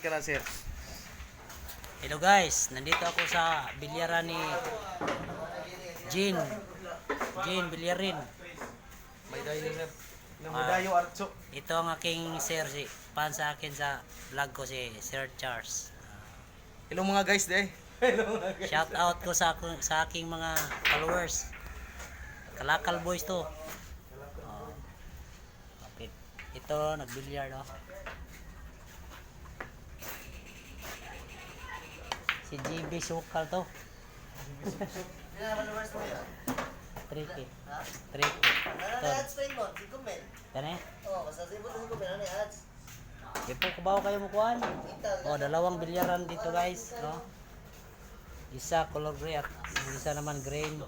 ka na, sir. Hello guys, nandito ako sa bilyaran ni Jean Bilyarin. May dayo, sir. May dayo, Archo. Ito ang aking sir, si fan sa akin sa vlog ko, si Sir Charles. Hello mga guys, day. Hello mga guys. Shout out ko sa aking mga followers. Kalakal boys to. Oh. Okay. Ito nagbilyar, no. Si GB Sukal to. Tricky. Tricky. Kani? Ipo kubaw kayo mo kuan. Oh, dalawang bilyaran dito guys, no. Isa color gray at isa naman green.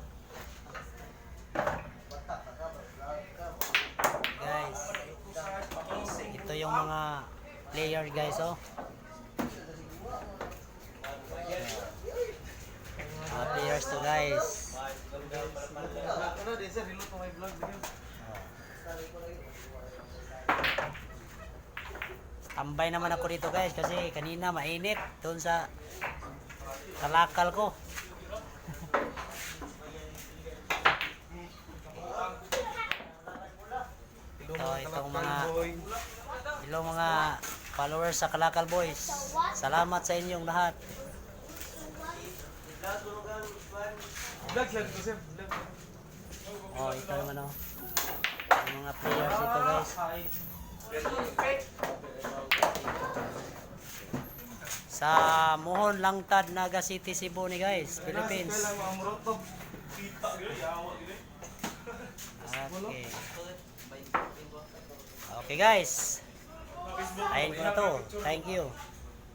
Guys, ito yung mga player guys, oh. Mga players to guys. Ano din, sir? Hello to my vlog video. Tambay naman ako dito guys kasi kanina mainit doon sa kalakal ko. Hello mga followers sa Kalakal Boys. Salamat sa inyong lahat. Vlog lang to, sir. Oh, ito naman, oh. Yung mga players dito guys. Sa Mohon Langtad, Naga City, Cebu ni guys, Philippines. Okay. Okay guys. Ayun ko na to. Thank you.